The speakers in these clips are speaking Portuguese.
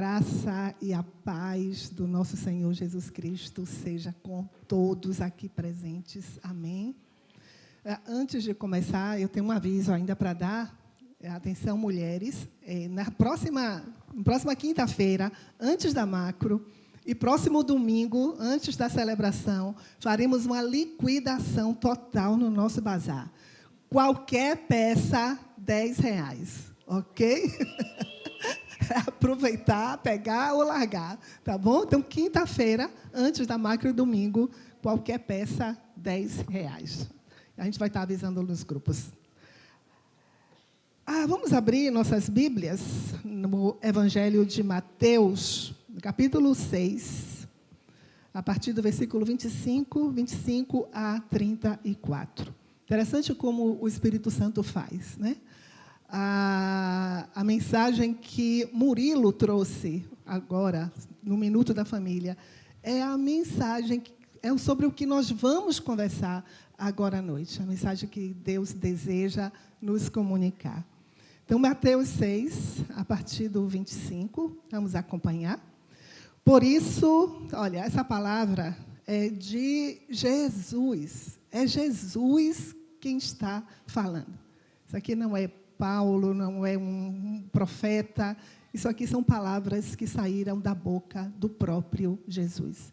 Graça e a paz do nosso Senhor Jesus Cristo seja com todos aqui presentes. Amém. Antes de começar, eu tenho um aviso ainda para dar. Atenção, mulheres. Na próxima quinta-feira, antes da macro, e próximo domingo, antes da celebração, faremos uma liquidação total no nosso bazar. Qualquer peça, R$10, ok? Aproveitar, pegar ou largar, tá bom? Então, quinta-feira, antes da macro e domingo, qualquer peça, R$10. A gente vai estar avisando nos grupos. Vamos abrir nossas Bíblias no Evangelho de Mateus, no capítulo 6, a partir do versículo 25 a 34. Interessante como o Espírito Santo faz, né? A mensagem que Murilo trouxe agora, no Minuto da Família, é a mensagem, é sobre o que nós vamos conversar agora à noite, a mensagem que Deus deseja nos comunicar. Então, Mateus 6, a partir do 25, vamos acompanhar. Por isso, olha, essa palavra é de Jesus, é Jesus quem está falando. Isso aqui não é Paulo, não é um profeta. Isso aqui são palavras que saíram da boca do próprio Jesus.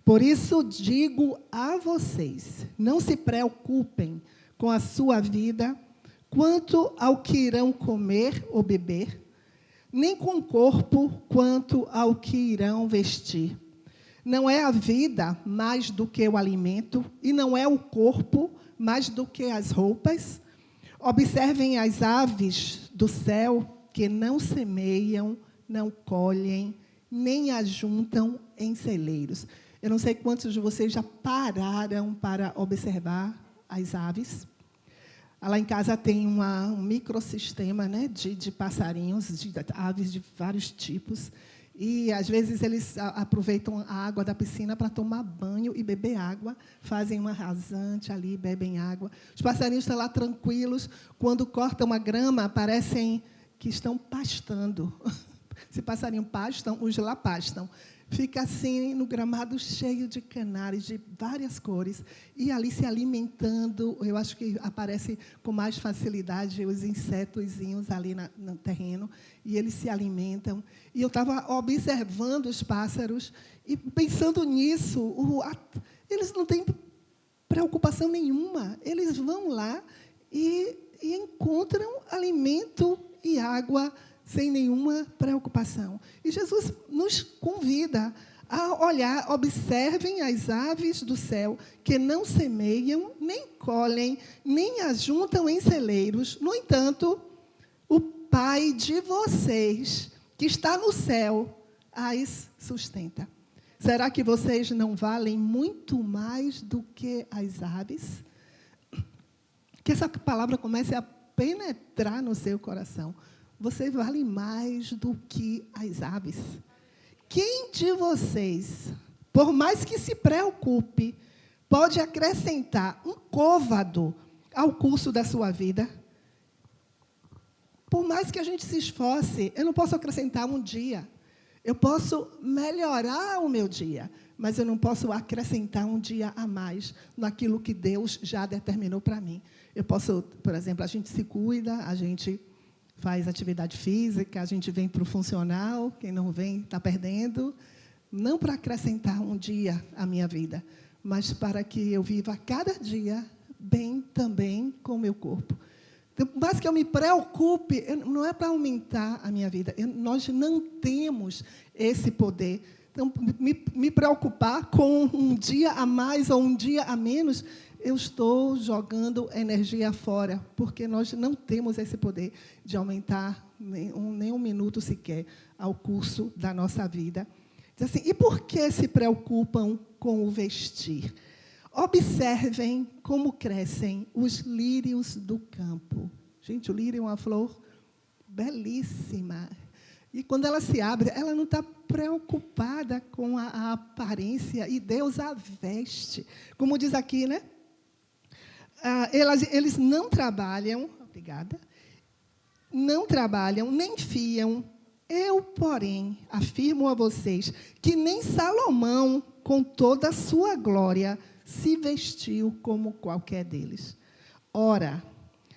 Por isso, digo a vocês, não se preocupem com a sua vida, quanto ao que irão comer ou beber, nem com o corpo, quanto ao que irão vestir. Não é a vida mais do que o alimento, e não é o corpo mais do que as roupas. Observem as aves do céu, que não semeiam, não colhem, nem ajuntam em celeiros. Eu não sei quantos de vocês já pararam para observar as aves. Lá em casa tem um microsistema, né, de passarinhos, de aves de vários tipos. E, às vezes, eles aproveitam a água da piscina para tomar banho e beber água, fazem uma rasante ali, bebem água. Os passarinhos estão lá tranquilos, quando cortam a grama, parecem que estão pastando. Se passarinho pastam, os lá pastam. Fica assim, no gramado cheio de canários, de várias cores, e ali se alimentando. Eu acho que aparece com mais facilidade os insetozinhos ali no terreno, e eles se alimentam. E eu estava observando os pássaros e pensando nisso. Eles não têm preocupação nenhuma. Eles vão lá e encontram alimento e água sem nenhuma preocupação. E Jesus nos convida a olhar, observem as aves do céu, que não semeiam, nem colhem, nem ajuntam em celeiros. No entanto, o Pai de vocês, que está no céu, as sustenta. Será que vocês não valem muito mais do que as aves? Que essa palavra comece a penetrar no seu coração. Você vale mais do que as aves. Quem de vocês, por mais que se preocupe, pode acrescentar um côvado ao curso da sua vida? Por mais que a gente se esforce, eu não posso acrescentar um dia. Eu posso melhorar o meu dia, mas eu não posso acrescentar um dia a mais naquilo que Deus já determinou para mim. Eu posso, por exemplo, a gente se cuida, a gente faz atividade física, a gente vem para o funcional, quem não vem está perdendo, não para acrescentar um dia à minha vida, mas para que eu viva cada dia bem também com o meu corpo. Então, mas que eu me preocupe, não é para aumentar a minha vida, nós não temos esse poder. Então, me preocupar com um dia a mais ou um dia a menos, eu estou jogando energia fora, porque nós não temos esse poder de aumentar nem um minuto sequer ao curso da nossa vida. Diz assim, e por que se preocupam com o vestir? Observem como crescem os lírios do campo. Gente, o lírio é uma flor belíssima. E, quando ela se abre, ela não está preocupada com a aparência, e Deus a veste. Como diz aqui, né? Eles não trabalham, obrigada, não trabalham, nem fiam, Eu, porém, afirmo a vocês que nem Salomão, com toda a sua glória, se vestiu como qualquer deles. Ora,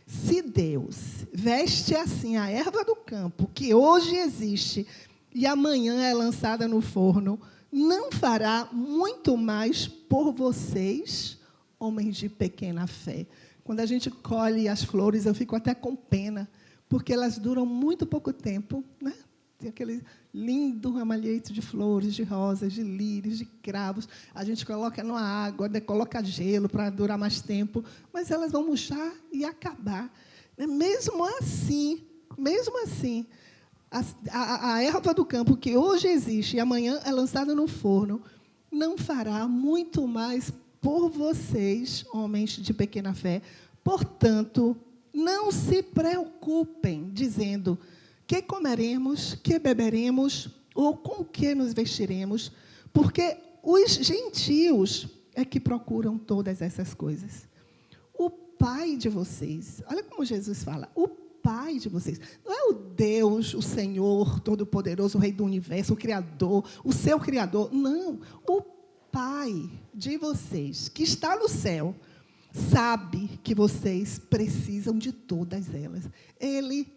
se Deus veste assim a erva do campo, que hoje existe e amanhã é lançada no forno, não fará muito mais por vocês, homens de pequena fé. Quando a gente colhe as flores, eu fico até com pena, porque elas duram muito pouco tempo, né? Tem aquele lindo ramalhete de flores, de rosas, de lírios, de cravos. A gente coloca numa água, coloca gelo para durar mais tempo, mas elas vão murchar e acabar. Mesmo assim, a erva do campo que hoje existe e amanhã é lançada no forno, não fará muito mais por vocês, homens de pequena fé. Portanto, não se preocupem, dizendo: que comeremos, que beberemos, ou com que nos vestiremos, porque os gentios é que procuram todas essas coisas. O Pai de vocês, olha como Jesus fala, o Pai de vocês, não é o Deus, o Senhor Todo-Poderoso, o Rei do Universo, o Criador, o seu Criador, não, o Pai de vocês, que está no céu, sabe que vocês precisam de todas elas. Ele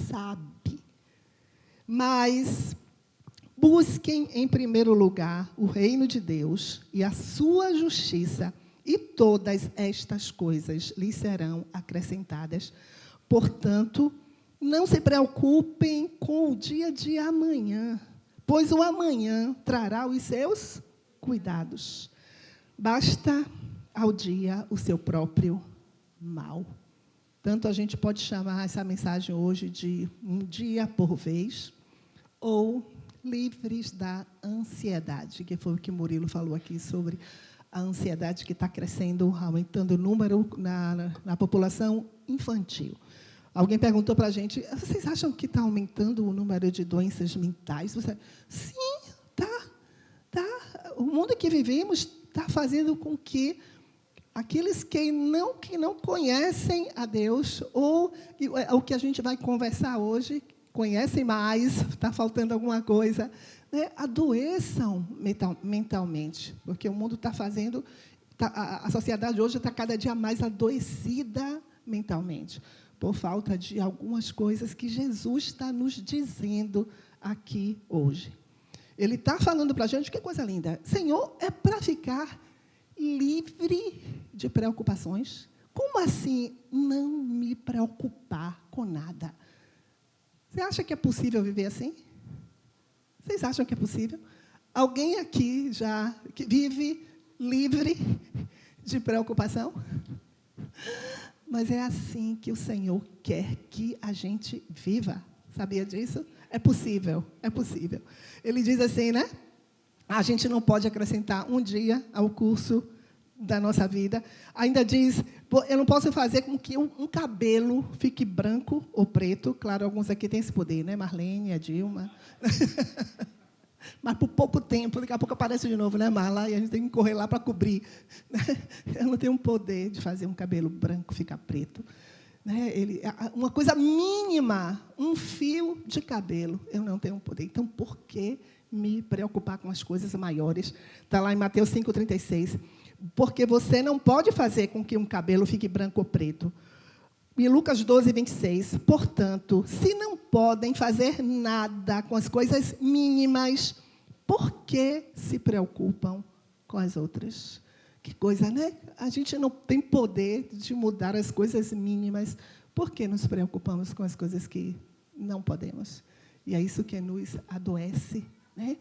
sabe. Mas busquem em primeiro lugar o reino de Deus e a sua justiça, e todas estas coisas lhes serão acrescentadas. Portanto, não se preocupem com o dia de amanhã, pois o amanhã trará os seus cuidados. Basta ao dia o seu próprio mal. Tanto a gente pode chamar essa mensagem hoje de um dia por vez, ou livres da ansiedade, que foi o que Murilo falou aqui sobre a ansiedade que está crescendo, aumentando o número na população infantil. Alguém perguntou para a gente: vocês acham que está aumentando o número de doenças mentais? Sim, tá. O mundo que vivemos está fazendo com que aqueles que não conhecem a Deus, ou o que a gente vai conversar hoje, conhecem mais, está faltando alguma coisa, né, adoeçam mentalmente, porque o mundo está fazendo, a sociedade hoje está cada dia mais adoecida mentalmente, por falta de algumas coisas que Jesus está nos dizendo aqui hoje. Ele está falando para a gente, que coisa linda, Senhor, é para ficar livre de preocupações? Como assim não me preocupar com nada? Você acha que é possível viver assim? Vocês acham que é possível? Alguém aqui já que vive livre de preocupação? Mas é assim que o Senhor quer que a gente viva. Sabia disso? É possível, é possível. Ele diz assim, né? A gente não pode acrescentar um dia ao curso da nossa vida. Ainda diz, eu não posso fazer com que um cabelo fique branco ou preto. Claro, alguns aqui têm esse poder, né? Marlene, a Dilma. Mas por pouco tempo, daqui a pouco aparece de novo, né, Marla? E a gente tem que correr lá para cobrir. Eu não tenho o poder de fazer um cabelo branco ficar preto. Né? Uma coisa mínima, um fio de cabelo, eu não tenho poder. Então, por que me preocupar com as coisas maiores? Está lá em Mateus 5,36. Porque você não pode fazer com que um cabelo fique branco ou preto. E Lucas 12,26. Portanto, se não podem fazer nada com as coisas mínimas, por que se preocupam com as outras? Que coisa, né? A gente não tem poder de mudar as coisas mínimas. Por que nos preocupamos com as coisas que não podemos? E é isso que nos adoece, né?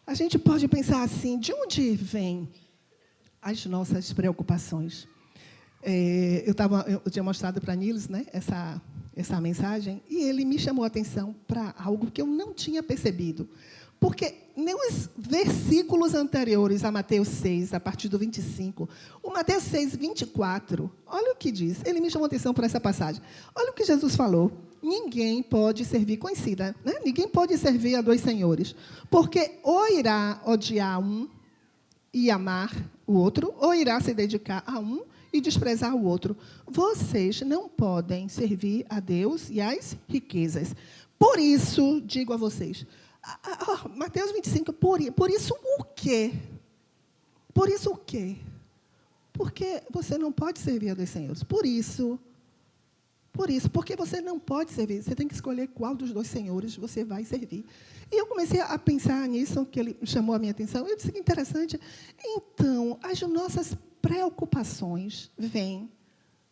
A gente pode pensar assim, de onde vêm as nossas preocupações? Eu tinha mostrado para Nilos, né, essa mensagem, e ele me chamou a atenção para algo que eu não tinha percebido. Porque nos versículos anteriores a Mateus 6, a partir do 25, o Mateus 6, 24, olha o que diz. Ele me chamou a atenção para essa passagem. Olha o que Jesus falou. Ninguém pode servir, conhecida, né? Ninguém pode servir a dois senhores, porque ou irá odiar um e amar o outro, ou irá se dedicar a um e desprezar o outro. Vocês não podem servir a Deus e às riquezas. Por isso, digo a vocês, Mateus 25, por isso o quê? Por isso o quê? Porque você não pode servir a dois senhores. Por isso, porque você não pode servir. Você tem que escolher qual dos dois senhores você vai servir. E eu comecei a pensar nisso, que ele chamou a minha atenção. Eu disse que interessante. Então, as nossas preocupações vêm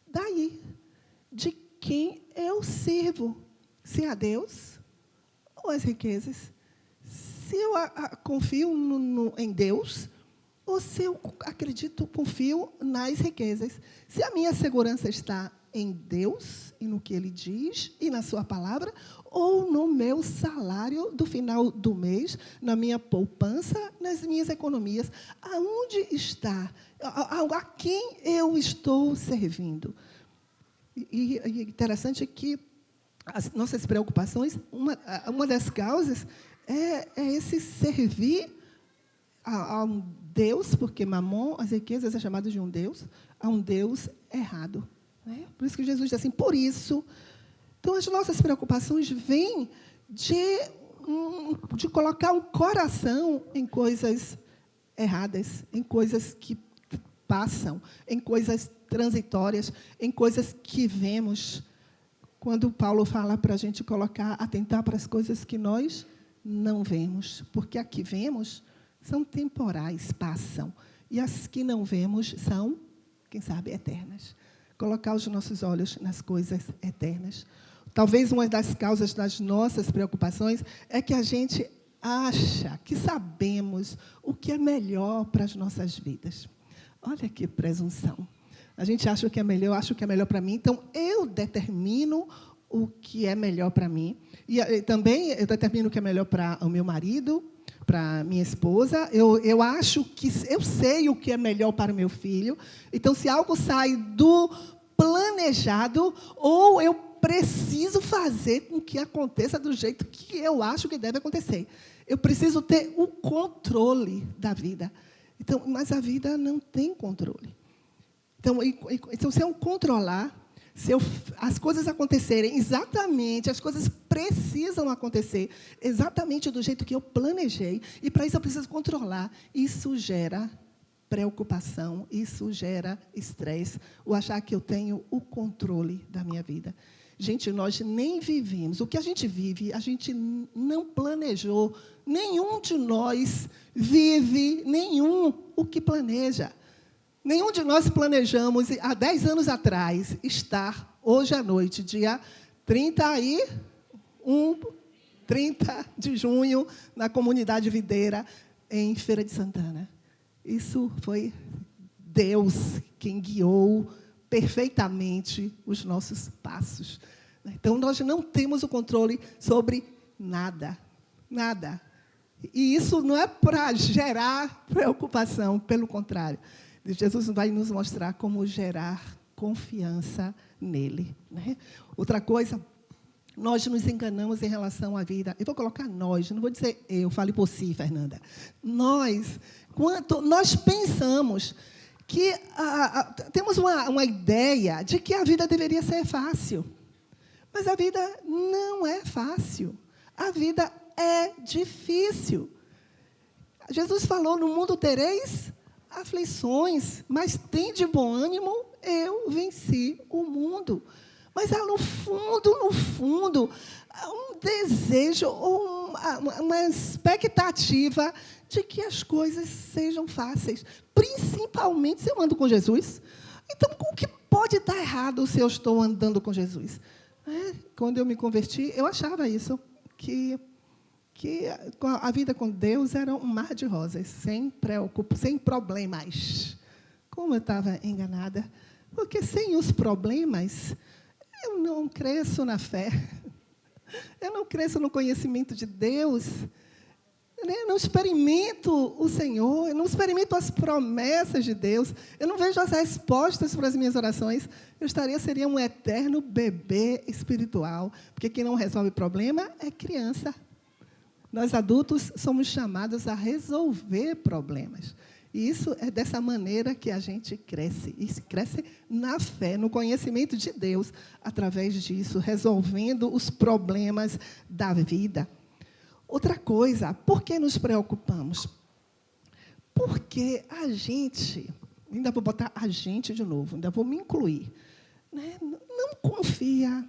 daí, de quem eu sirvo. Se a Deus ou as riquezas. Se eu confio em Deus, ou se eu confio nas riquezas. Se a minha segurança está em Deus, e no que Ele diz, e na sua palavra, ou no meu salário do final do mês, na minha poupança, nas minhas economias. Aonde está? A quem eu estou servindo? E interessante é que as nossas preocupações, uma das causas é esse servir a um Deus, porque Mamon, as riquezas, é chamado de um Deus, a um Deus errado. Né? Por isso que Jesus diz assim, por isso. Então, as nossas preocupações vêm de colocar o coração em coisas erradas, em coisas que passam, em coisas transitórias, em coisas que vemos. Quando Paulo fala para a gente atentar para as coisas que nós não vemos, porque a que vemos são temporais, passam, e as que não vemos são, quem sabe, eternas. Colocar os nossos olhos nas coisas eternas. Talvez uma das causas das nossas preocupações é que a gente acha que sabemos o que é melhor para as nossas vidas. Olha que presunção. A gente acha o que é melhor, eu acho o que é melhor para mim, então eu determino o que é melhor para mim. E também eu determino o que é melhor para o meu marido, para minha esposa. Eu acho que eu sei o que é melhor para o meu filho. Então, se algo sai do planejado, ou eu preciso fazer com que aconteça do jeito que eu acho que deve acontecer. Eu preciso ter o controle da vida. Então, mas a vida não tem controle. Então, se eu controlar, as coisas acontecerem exatamente, as coisas precisam acontecer exatamente do jeito que eu planejei, e para isso eu preciso controlar. Isso gera preocupação, isso gera estresse, o achar que eu tenho o controle da minha vida. Gente, nós nem vivemos. O que a gente vive, a gente não planejou. Nenhum de nós vive o que planeja. Nenhum de nós planejamos, há 10 anos atrás, estar hoje à noite, dia 30 de junho, na comunidade videira, em Feira de Santana. Isso foi Deus quem guiou perfeitamente os nossos passos. Então, nós não temos o controle sobre nada. Nada. E isso não é para gerar preocupação, pelo contrário. Jesus vai nos mostrar como gerar confiança nele. Né? Outra coisa, nós nos enganamos em relação à vida. Eu vou colocar nós, não vou dizer eu, fale por si, Fernanda. Nós pensamos que temos uma ideia de que a vida deveria ser fácil. Mas a vida não é fácil. A vida é difícil. Jesus falou, no mundo tereis aflições, mas tende bom ânimo, eu venci o mundo. Mas há no fundo, um desejo, uma expectativa de que as coisas sejam fáceis, principalmente se eu ando com Jesus. Então, o que pode estar errado se eu estou andando com Jesus? Quando eu me converti, eu achava isso, que a vida com Deus era um mar de rosas, sem problemas. Como eu estava enganada. Porque sem os problemas, eu não cresço na fé. Eu não cresço no conhecimento de Deus. Eu não experimento o Senhor. Eu não experimento as promessas de Deus. Eu não vejo as respostas para as minhas orações. Seria um eterno bebê espiritual. Porque quem não resolve problema é criança. Nós, adultos, somos chamados a resolver problemas. E isso é dessa maneira que a gente cresce. E se cresce na fé, no conhecimento de Deus, através disso, resolvendo os problemas da vida. Outra coisa, por que nos preocupamos? Porque a gente, ainda vou botar a gente de novo, ainda vou me incluir, né? Não confia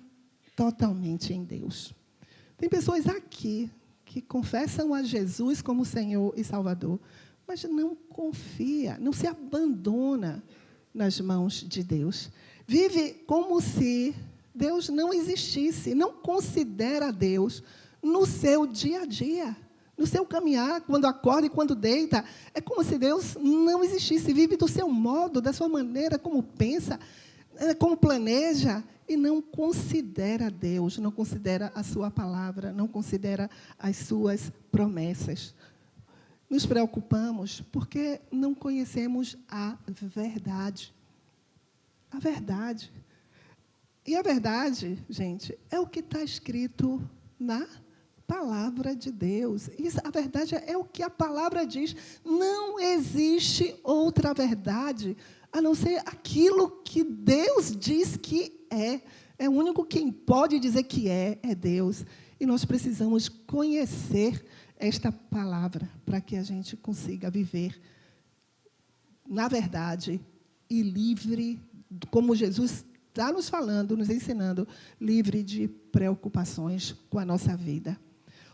totalmente em Deus. Tem pessoas aqui que confessam a Jesus como Senhor e Salvador, mas não confia, não se abandona nas mãos de Deus. Vive como se Deus não existisse, não considera Deus no seu dia a dia, no seu caminhar, quando acorda e quando deita. É como se Deus não existisse, vive do seu modo, da sua maneira, como pensa, como planeja, e não considera Deus, não considera a sua palavra, não considera as suas promessas. Nos preocupamos porque não conhecemos a verdade. A verdade. E a verdade, gente, é o que está escrito na palavra de Deus. Isso, a verdade é o que a palavra diz. Não existe outra verdade a não ser aquilo que Deus diz que é. É o único quem pode dizer que é Deus. E nós precisamos conhecer esta palavra para que a gente consiga viver na verdade e livre, como Jesus está nos falando, nos ensinando, livre de preocupações com a nossa vida.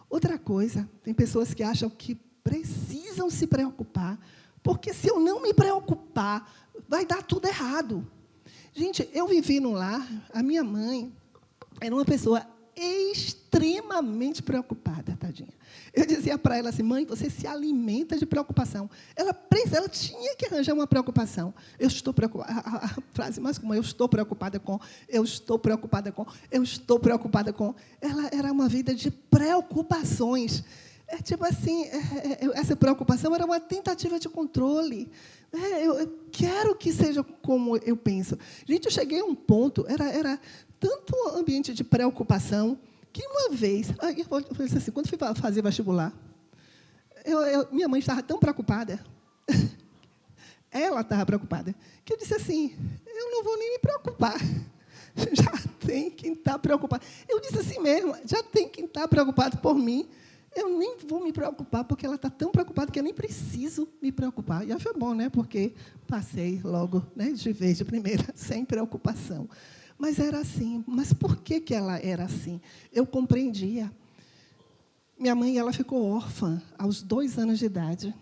Outra coisa, tem pessoas que acham que precisam se preocupar, porque se eu não me preocupar, vai dar tudo errado. Gente, eu vivi num lar, a minha mãe era uma pessoa extremamente preocupada, tadinha. Eu dizia para ela assim, mãe, você se alimenta de preocupação. Ela tinha que arranjar uma preocupação. Eu estou preocupada, a frase mais comum, eu estou preocupada com, eu estou preocupada com, eu estou preocupada com. Ela era uma vida de preocupações. É tipo assim, essa preocupação era uma tentativa de controle. Eu quero que seja como eu penso. Gente, eu cheguei a um ponto, era tanto ambiente de preocupação, que uma vez, eu falei assim, quando fui fazer vestibular, minha mãe estava tão preocupada, ela estava preocupada, que eu disse assim, eu não vou nem me preocupar, já tem quem está preocupado. Eu disse assim mesmo, já tem quem está preocupado por mim, eu nem vou me preocupar, porque ela está tão preocupada que eu nem preciso me preocupar. E aí foi bom, né? Porque passei logo, né, de vez, de primeira, sem preocupação. Mas era assim. Mas por que ela era assim? Eu compreendia. Minha mãe, ela ficou órfã aos 2 anos de idade.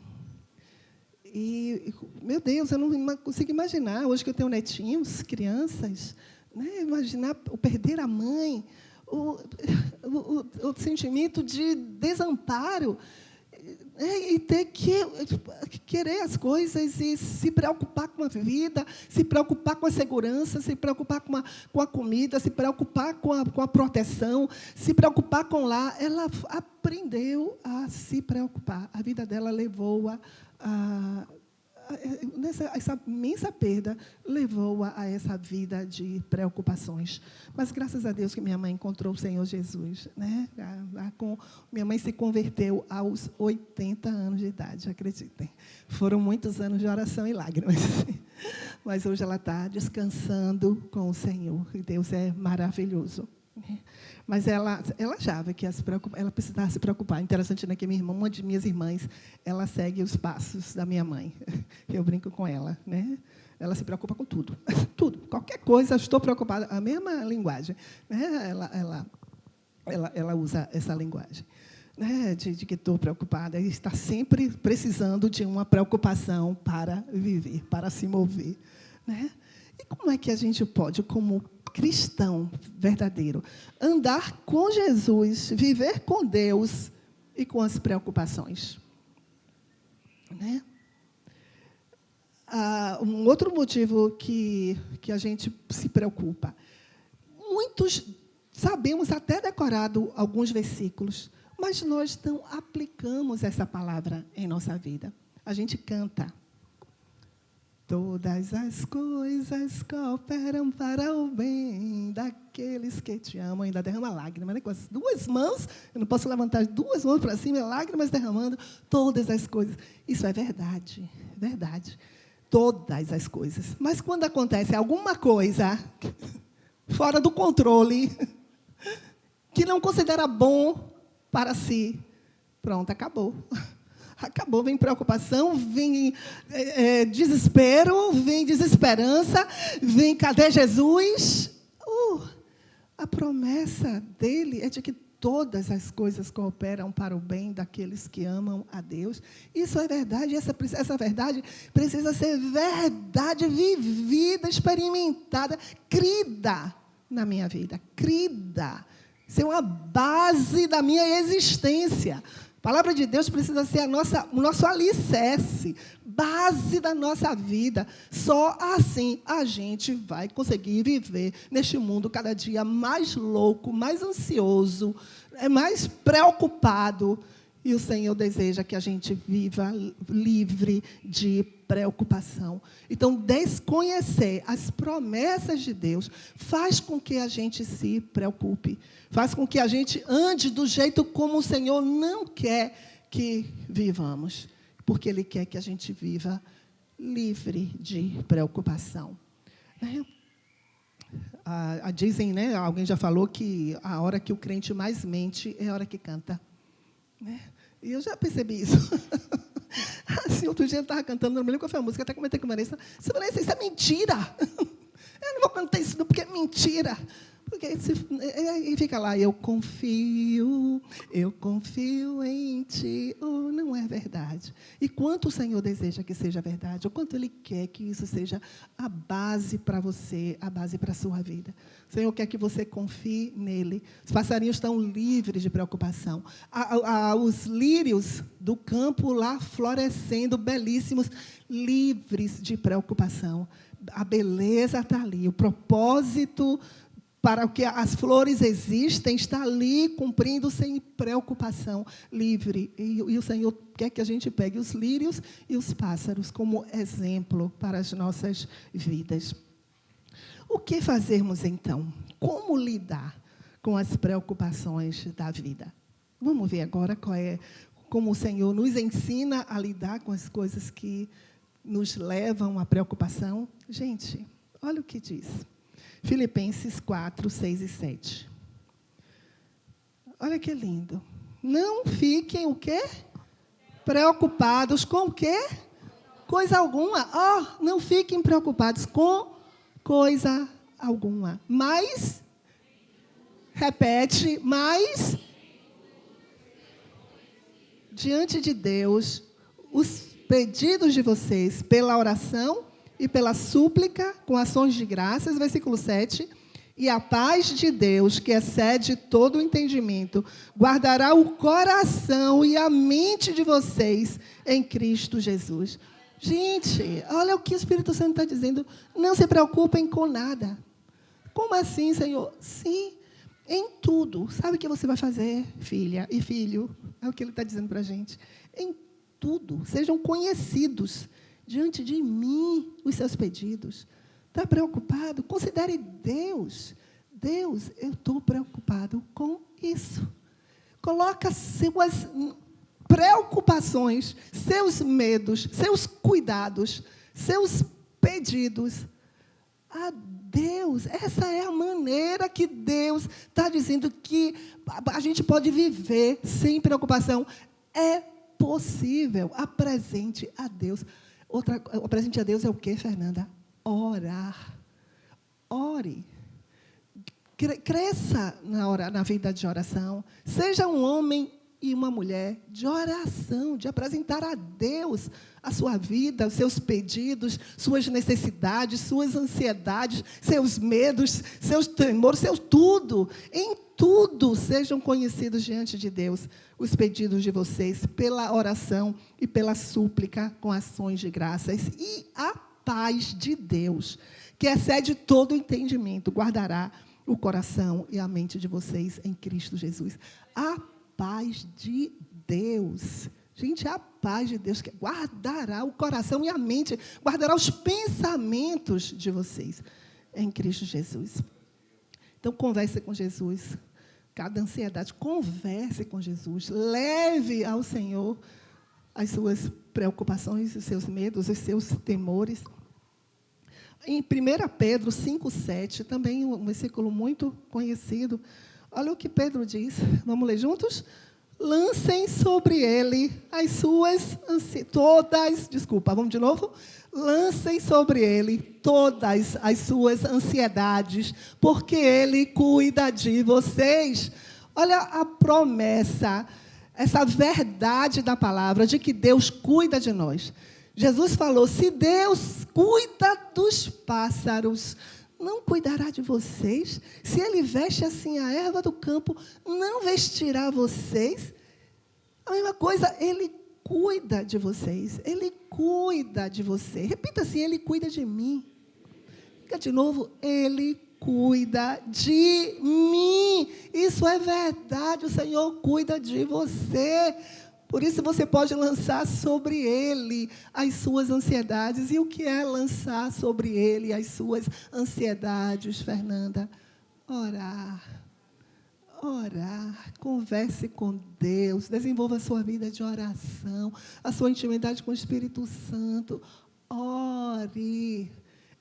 E, meu Deus, eu não consigo imaginar, hoje que eu tenho netinhos, crianças, né, imaginar o perder a mãe, o sentimento de desamparo, e ter que querer as coisas e se preocupar com a vida, se preocupar com a segurança, se preocupar com a comida, se preocupar com a proteção, se preocupar com lá. Ela aprendeu a se preocupar. A vida dela levou-a essa imensa perda levou-a a essa vida de preocupações. Mas, graças a Deus, que minha mãe encontrou o Senhor Jesus, né? Minha mãe se converteu aos 80 anos de idade, acreditem. Foram muitos anos de oração e lágrimas. Mas hoje ela está descansando com o Senhor, e Deus é maravilhoso. Mas ela achava que ela precisava se preocupar. Interessante, né, que uma de minhas irmãs, ela segue os passos da minha mãe. Eu brinco com ela, né? Ela se preocupa com tudo, tudo, qualquer coisa, estou preocupada. A mesma linguagem, né? Ela usa essa linguagem, né? De que estou preocupada, e está sempre precisando de uma preocupação para viver, para se mover, né? E como é que a gente pode, como cristão verdadeiro, andar com Jesus, viver com Deus e com as preocupações? Né? Um outro motivo que a gente se preocupa. Muitos sabemos até decorado alguns versículos, mas nós não aplicamos essa palavra em nossa vida. A gente canta. Todas as coisas cooperam para o bem daqueles que te amam. Ainda derrama lágrimas, né? Com as duas mãos, eu não posso levantar as duas mãos para cima, lágrimas derramando, todas as coisas. Isso é verdade, verdade. Todas as coisas. Mas quando acontece alguma coisa fora do controle, que não considera bom para si, pronto, acabou. Acabou, vem preocupação, vem desespero, vem desesperança, vem cadê Jesus? A promessa dele é de que todas as coisas cooperam para o bem daqueles que amam a Deus. Isso é verdade, essa verdade precisa ser verdade vivida, experimentada, crida na minha vida, crida. Ser uma base da minha existência. A palavra de Deus precisa ser o nosso alicerce, base da nossa vida. Só assim a gente vai conseguir viver neste mundo cada dia mais louco, mais ansioso, mais preocupado. E o Senhor deseja que a gente viva livre de preocupação. Então, desconhecer as promessas de Deus faz com que a gente se preocupe. Faz com que a gente ande do jeito como o Senhor não quer que vivamos. Porque Ele quer que a gente viva livre de preocupação. Dizem, né, alguém já falou que a hora que o crente mais mente é a hora que canta. E eu já percebi isso. Assim, outro dia eu estava cantando, não me lembro qual foi a música, até comentei com a Vanessa. Vanessa, isso é mentira. Eu não vou cantar isso não, porque é mentira. E fica lá, eu confio em ti. Não é verdade. E quanto o Senhor deseja que seja verdade, o quanto Ele quer que isso seja a base para você, a base para a sua vida. O Senhor quer que você confie nele. Os passarinhos estão livres de preocupação. Os lírios do campo lá florescendo, belíssimos, livres de preocupação. A beleza está ali, o propósito para o que as flores existem, está ali cumprindo sem preocupação, livre. E o Senhor quer que a gente pegue os lírios e os pássaros como exemplo para as nossas vidas. O que fazermos, então? Como lidar com as preocupações da vida? Vamos ver agora como o Senhor nos ensina a lidar com as coisas que nos levam à preocupação. Gente, olha o que diz. Filipenses 4, 6 e 7. Olha que lindo. Não fiquem o quê? Preocupados com o quê? Coisa alguma. Não fiquem preocupados com coisa alguma. Mas, repete, mas, diante de Deus, os pedidos de vocês pela oração e pela súplica, com ações de graças, versículo 7, e a paz de Deus, que excede todo o entendimento, guardará o coração e a mente de vocês em Cristo Jesus. Gente, olha o que o Espírito Santo está dizendo. Não se preocupem com nada. Como assim, Senhor? Sim, em tudo. Sabe o que você vai fazer, filha e filho? É o que Ele está dizendo para a gente. Em tudo. Sejam conhecidos diante de mim os seus pedidos. Está preocupado? Considere Deus. Deus, eu estou preocupado com isso. Coloca suas preocupações, seus medos, seus cuidados, seus pedidos a Deus. Essa é a maneira que Deus está dizendo que a gente pode viver sem preocupação. É possível. Apresente a Deus. Apresente a Deus é o quê, Fernanda? Orar. Ore. Cresça na vida de oração. Seja um homem e uma mulher de oração, de apresentar a Deus a sua vida, os seus pedidos, suas necessidades, suas ansiedades, seus medos, seus temores, seu tudo. Em tudo sejam conhecidos diante de Deus os pedidos de vocês pela oração e pela súplica com ações de graças. E a paz de Deus, que excede todo o entendimento, guardará o coração e a mente de vocês em Cristo Jesus. A paz de Deus. Gente, a paz de Deus que guardará o coração e a mente, guardará os pensamentos de vocês em Cristo Jesus. Então, converse com Jesus. Cada ansiedade, converse com Jesus. Leve ao Senhor as suas preocupações, os seus medos, os seus temores. Em 1 Pedro 5,7, também um versículo muito conhecido. Olha o que Pedro diz. Vamos ler juntos? Lancem sobre ele as suas vamos de novo? Lancem sobre ele todas as suas ansiedades, porque ele cuida de vocês. Olha a promessa, essa verdade da palavra de que Deus cuida de nós. Jesus falou, se Deus cuida dos pássaros, não cuidará de vocês? Se Ele veste assim a erva do campo, não vestirá vocês? A mesma coisa, Ele cuida de vocês. Ele cuida de você. Repita assim, Ele cuida de mim. Fica de novo, Ele cuida de mim. Isso é verdade, o Senhor cuida de você. Por isso você pode lançar sobre Ele as suas ansiedades. E o que é lançar sobre Ele as suas ansiedades, Fernanda? Orar. Orar. Converse com Deus. Desenvolva a sua vida de oração, a sua intimidade com o Espírito Santo. Ore.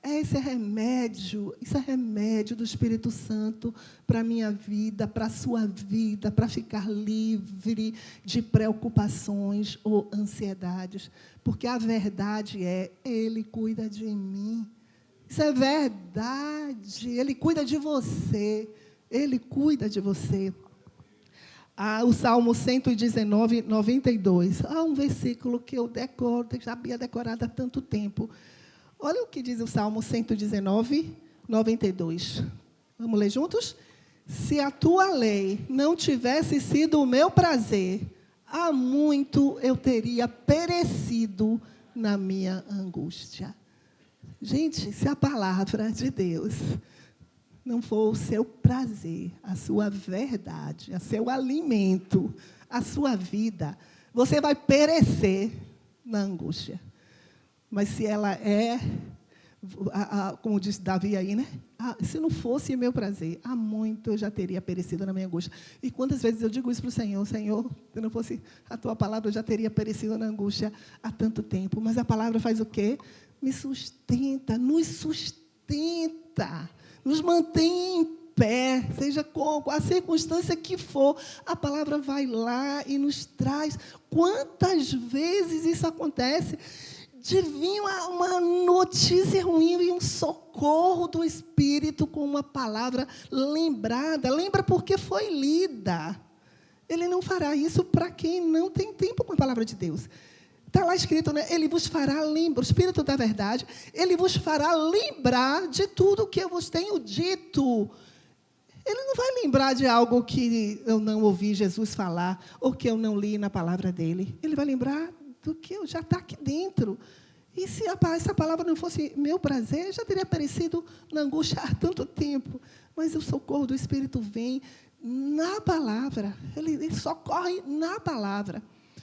Esse é remédio, isso é remédio do Espírito Santo para a minha vida, para a sua vida, para ficar livre de preocupações ou ansiedades. Porque a verdade é, Ele cuida de mim. Isso é verdade, Ele cuida de você. Ele cuida de você. O Salmo 119, 92. Há um versículo que eu decoro, já havia decorado há tanto tempo. Olha o que diz o Salmo 119, 92. Vamos ler juntos? Se a tua lei não tivesse sido o meu prazer, há muito eu teria perecido na minha angústia. Gente, se a palavra de Deus não for o seu prazer, a sua verdade, o seu alimento, a sua vida, você vai perecer na angústia. Mas se ela é, como disse Davi aí, né? Se não fosse meu prazer, há muito eu já teria perecido na minha angústia. E quantas vezes eu digo isso para o Senhor, Senhor, se não fosse a tua palavra, eu já teria perecido na angústia há tanto tempo. Mas a palavra faz o quê? Me sustenta, nos mantém em pé, seja com a circunstância que for, a palavra vai lá e nos traz. Quantas vezes isso acontece? De vir uma notícia ruim e um socorro do Espírito com uma palavra lembrada. Lembra porque foi lida. Ele não fará isso para quem não tem tempo com a palavra de Deus. Está lá escrito, né? Ele vos fará lembrar, o Espírito da verdade, ele vos fará lembrar de tudo o que eu vos tenho dito. Ele não vai lembrar de algo que eu não ouvi Jesus falar, ou que eu não li na palavra dele. Ele vai lembrar do que já está aqui dentro. E se essa palavra não fosse meu prazer, eu já teria perecido na angústia há tanto tempo. Mas o socorro do Espírito vem na palavra. Ele socorre na palavra.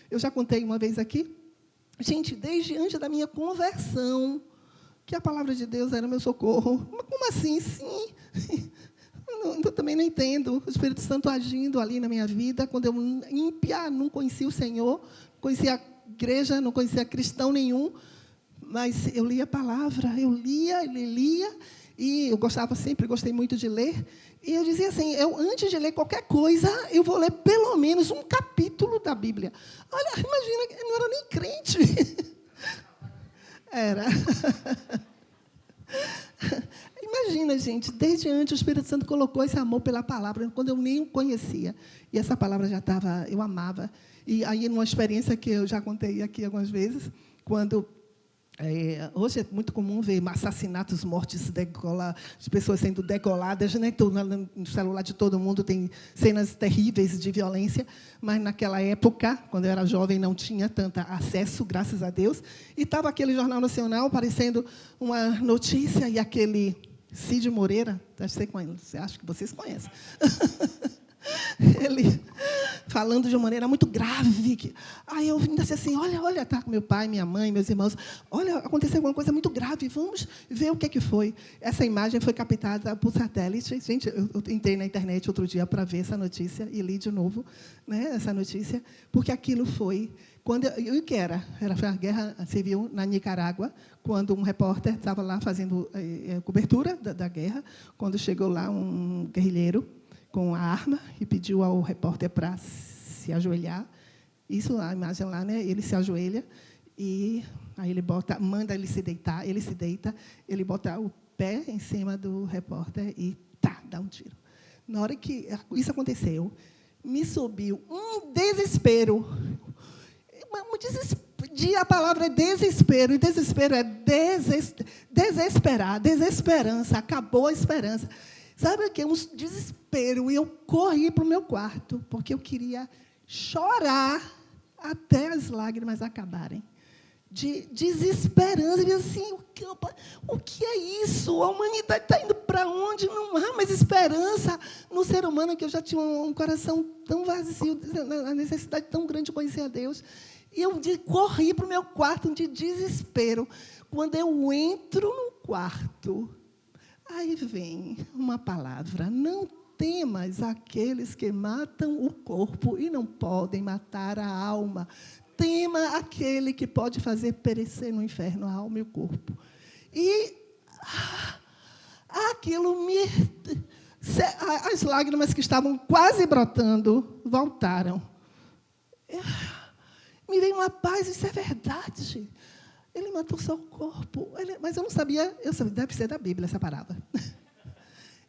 Eu já contei uma vez aqui, gente, desde antes da minha conversão, que a palavra de Deus era o meu socorro. Mas como assim? Sim. Eu também não entendo. O Espírito Santo agindo ali na minha vida, quando eu ímpia, não conhecia o Senhor, não conhecia a igreja, não conhecia cristão nenhum, mas eu lia a palavra, eu lia, e eu sempre gostei muito de ler, e eu dizia assim, antes de ler qualquer coisa, eu vou ler pelo menos um capítulo da Bíblia. Olha, imagina, eu não era nem crente. Era. Imagina, gente, desde antes o Espírito Santo colocou esse amor pela palavra, quando eu nem o conhecia. E essa palavra já estava, eu amava. E aí, numa experiência que eu já contei aqui algumas vezes, quando... hoje é muito comum ver assassinatos, mortes, de pessoas sendo degoladas, né? No celular de todo mundo tem cenas terríveis de violência, mas naquela época, quando eu era jovem, não tinha tanto acesso, graças a Deus, e estava aquele Jornal Nacional aparecendo uma notícia, e aquele Cid Moreira, acho que vocês conhecem, Ele falando de uma maneira muito grave. Aí eu ainda disse assim, olha, tá com meu pai, minha mãe, meus irmãos, olha, aconteceu alguma coisa muito grave, vamos ver o que é que foi. Essa imagem foi captada por satélite. Gente, eu entrei na internet outro dia para ver essa notícia e li de novo, né, essa notícia, porque aquilo foi... E o que era? Foi a guerra civil na Nicarágua, quando um repórter estava lá fazendo cobertura da guerra, quando chegou lá um guerrilheiro com a arma e pediu ao repórter para se ajoelhar. Isso, a imagem lá, né? Ele se ajoelha e aí ele manda ele se deitar, ele se deita, ele bota o pé em cima do repórter e dá um tiro. Na hora que isso aconteceu, me subiu um desespero. A palavra é desespero, e desespero é desesperar, desesperança, acabou a esperança. Sabe o que? Um desespero. E eu corri para o meu quarto, porque eu queria chorar até as lágrimas acabarem. De desesperança. E assim, o que é isso? A humanidade está indo para onde? Não há mais esperança no ser humano, que eu já tinha um coração tão vazio, a necessidade tão grande de conhecer a Deus. E eu corri para o meu quarto de desespero. Quando eu entro no quarto, aí vem uma palavra: não temas aqueles que matam o corpo e não podem matar a alma. Tema aquele que pode fazer perecer no inferno a alma e o corpo. E aquilo as lágrimas que estavam quase brotando voltaram. Me veio uma paz, isso é verdade. Ele matou seu corpo. Mas eu não sabia, deve ser da Bíblia essa palavra.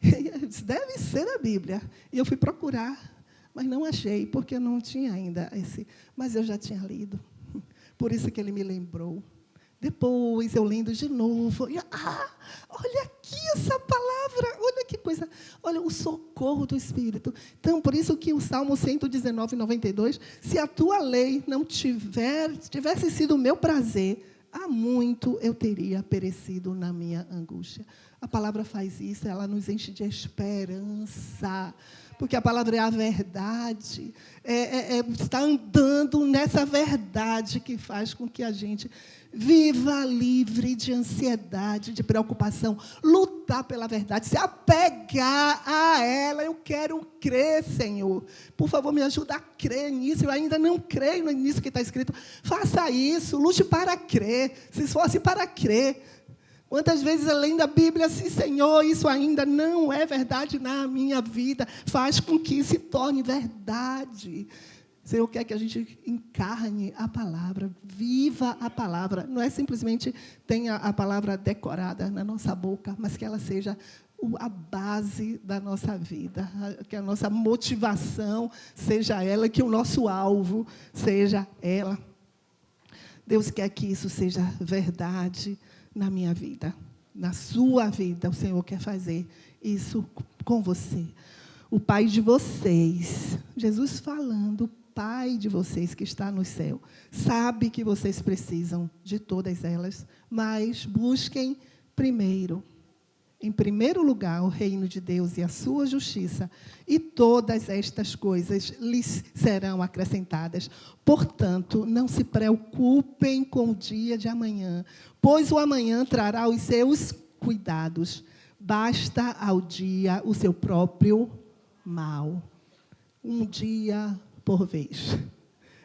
Deve ser da Bíblia. E eu fui procurar, mas não achei, porque eu não tinha ainda esse. Mas eu já tinha lido. Por isso que ele me lembrou. Depois eu lendo de novo. E, olha aqui essa palavra, olha que coisa. Olha, o socorro do Espírito. Então, por isso que o Salmo 119, 92, se a tua lei não tivesse sido o meu prazer, há muito eu teria perecido na minha angústia. A palavra faz isso, ela nos enche de esperança, porque a palavra é a verdade, está andando nessa verdade que faz com que a gente viva livre de ansiedade, de preocupação, lutar pela verdade, se apegar a ela. Eu quero crer, Senhor. Por favor, me ajuda a crer nisso. Eu ainda não creio nisso que está escrito. Faça isso, lute para crer, se esforce para crer. Quantas vezes, além da Bíblia, assim, Senhor, isso ainda não é verdade na minha vida. Faz com que se torne verdade. Senhor quer que a gente encarne a palavra, viva a palavra. Não é simplesmente tenha a palavra decorada na nossa boca, mas que ela seja a base da nossa vida, que a nossa motivação seja ela, que o nosso alvo seja ela. Deus quer que isso seja verdade na minha vida, na sua vida. O Senhor quer fazer isso com você. O Pai de vocês, Jesus falando, Pai de vocês que está no céu, sabe que vocês precisam de todas elas, mas busquem primeiro, em primeiro lugar, o reino de Deus e a sua justiça, e todas estas coisas lhes serão acrescentadas. Portanto, não se preocupem com o dia de amanhã, pois o amanhã trará os seus cuidados. Basta ao dia o seu próprio mal. Um dia por vez.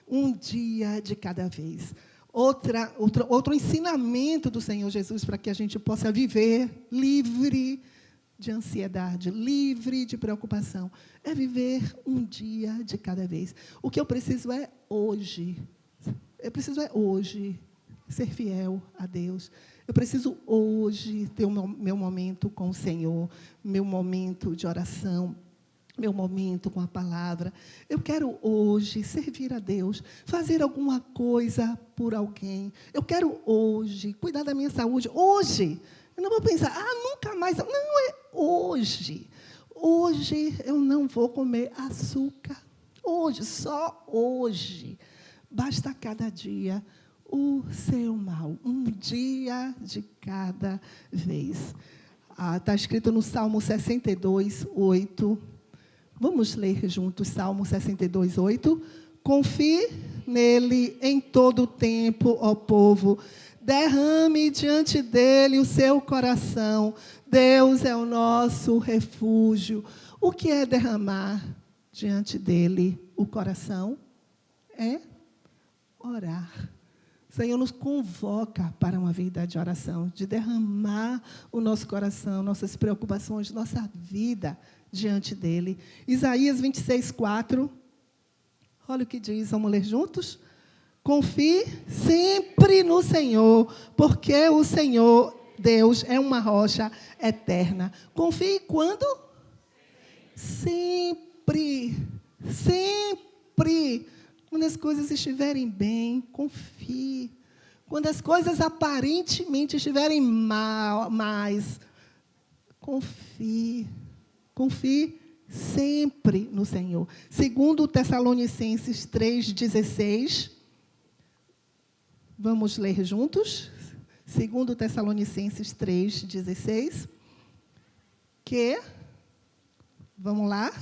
Um dia de cada vez. Outro ensinamento do Senhor Jesus para que a gente possa viver livre de ansiedade, livre de preocupação, é viver um dia de cada vez. O que eu preciso é hoje. Eu preciso é hoje ser fiel a Deus. Eu preciso hoje ter o meu momento com o Senhor, meu momento de oração, meu momento com a palavra. Eu quero hoje servir a Deus, fazer alguma coisa por alguém. Eu quero hoje cuidar da minha saúde. Hoje. Eu não vou pensar, nunca mais. Não, é hoje. Hoje eu não vou comer açúcar. Hoje, só hoje. Basta cada dia o seu mal. Um dia de cada vez. Está escrito no Salmo 62, 8. Vamos ler juntos Salmo 62, 8. Confie nele em todo o tempo, ó povo. Derrame diante dele o seu coração. Deus é o nosso refúgio. O que é derramar diante dele o coração? É orar. O Senhor nos convoca para uma vida de oração, de derramar o nosso coração, nossas preocupações, nossa vida diante dele. Isaías 26, 4. Olha o que diz, vamos ler juntos? Confie sempre no Senhor, porque o Senhor, Deus, é uma rocha eterna. Confie quando? Sempre. Sempre. Quando as coisas estiverem bem, confie. Quando as coisas aparentemente estiverem mal, confie. Confie sempre no Senhor. Segundo Tessalonicenses 3,16. Vamos ler juntos? Segundo Tessalonicenses 3,16. Vamos lá?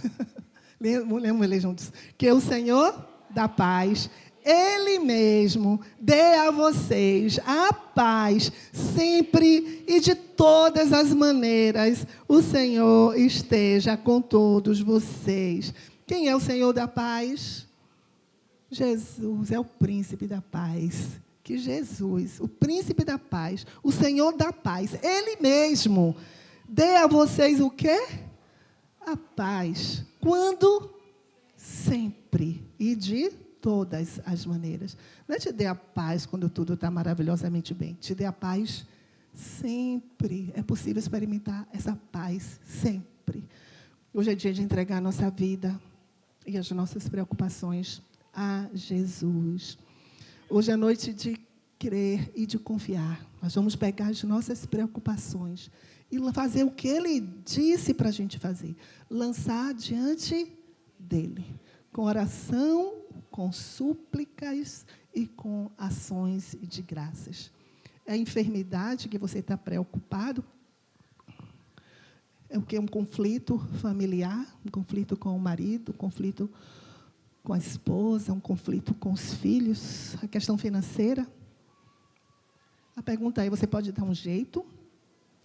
Vamos ler juntos. Que o Senhor da paz, Ele mesmo, dê a vocês a paz, sempre e de todas as maneiras, o Senhor esteja com todos vocês. Quem é o Senhor da paz? Jesus é o príncipe da paz. Que Jesus, o príncipe da paz, o Senhor da paz, Ele mesmo, dê a vocês o quê? A paz. Quando? Sempre. E de todas as maneiras. Não é te dê a paz quando tudo está maravilhosamente bem. Te dê a paz sempre. É possível experimentar essa paz sempre. Hoje é dia de entregar a nossa vida e as nossas preocupações a Jesus. Hoje é noite de crer e de confiar. Nós vamos pegar as nossas preocupações e fazer o que Ele disse para a gente fazer. Lançar diante dEle. Com oração, com súplicas e com ações de graças. É a enfermidade que você está preocupado? É o que? Um conflito familiar, um conflito com o marido, um conflito com a esposa, um conflito com os filhos, a questão financeira. A pergunta é, você pode dar um jeito?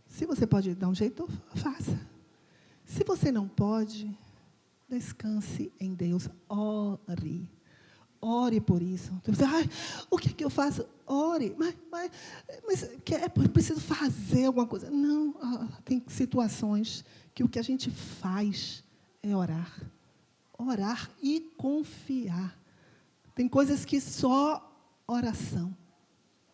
Se você pode dar um jeito, faça. Se você não pode, descanse em Deus, ore. Ore por isso. Você, o que é que eu faço? Ore. Mas é preciso fazer alguma coisa. Não, tem situações que o que a gente faz é orar. Orar e confiar. Tem coisas que só oração.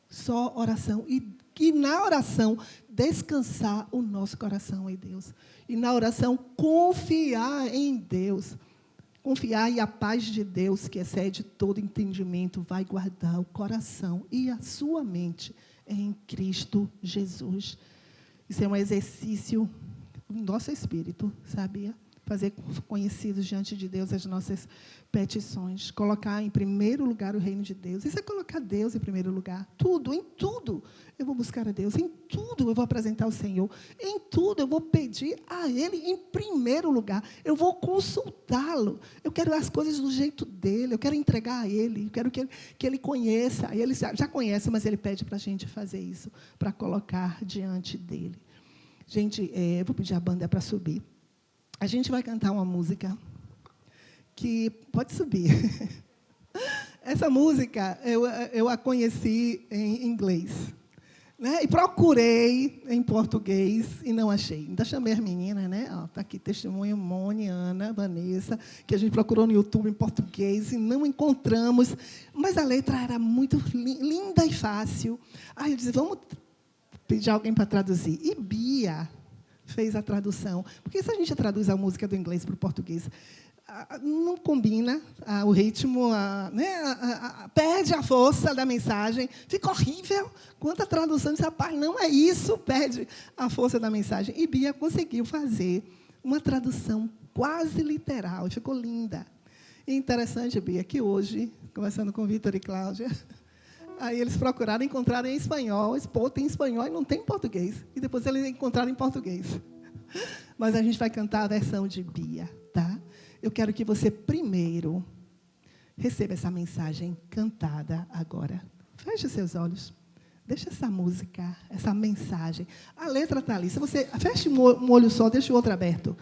Só oração. E na oração, descansar o nosso coração em Deus. E na oração, confiar em Deus. Confiar e a paz de Deus, que excede todo entendimento, vai guardar o coração e a sua mente em Cristo Jesus. Isso é um exercício do nosso espírito, sabia? Fazer conhecidos diante de Deus as nossas petições. Colocar em primeiro lugar o reino de Deus. Isso é colocar Deus em primeiro lugar. Tudo, em tudo, eu vou buscar a Deus. Em tudo, eu vou apresentar ao Senhor. Em tudo, eu vou pedir a Ele em primeiro lugar. Eu vou consultá-lo. Eu quero as coisas do jeito dEle. Eu quero entregar a Ele. Eu quero que Ele conheça. Ele já conhece, mas Ele pede para a gente fazer isso. Para colocar diante dEle. Gente, eu vou pedir a banda para subir. A gente vai cantar uma música que... Pode subir. Essa música, eu a conheci em inglês. Né? E procurei em português e não achei. Ainda chamei as meninas, né? Está aqui testemunho, Mônica, Ana, Vanessa, que a gente procurou no YouTube em português e não encontramos. Mas a letra era muito linda e fácil. Aí eu disse, vamos pedir alguém para traduzir. E Bia fez a tradução. Porque se a gente traduz a música do inglês para o português, não combina o ritmo, perde a força da mensagem, fica horrível. Quanta tradução disse, rapaz, não é isso, perde a força da mensagem. E Bia conseguiu fazer uma tradução quase literal, ficou linda. E interessante, Bia, que hoje, conversando com o Vitor e Cláudia, aí eles procuraram, encontraram em espanhol, esse povo tem em espanhol e não tem em português. E depois eles encontraram em português. Mas a gente vai cantar a versão de Bia, tá? eu quero que você primeiro receba essa mensagem cantada agora. Feche seus olhos. Deixa essa música, essa mensagem. A letra está ali. Se você feche um olho só, deixa o outro aberto.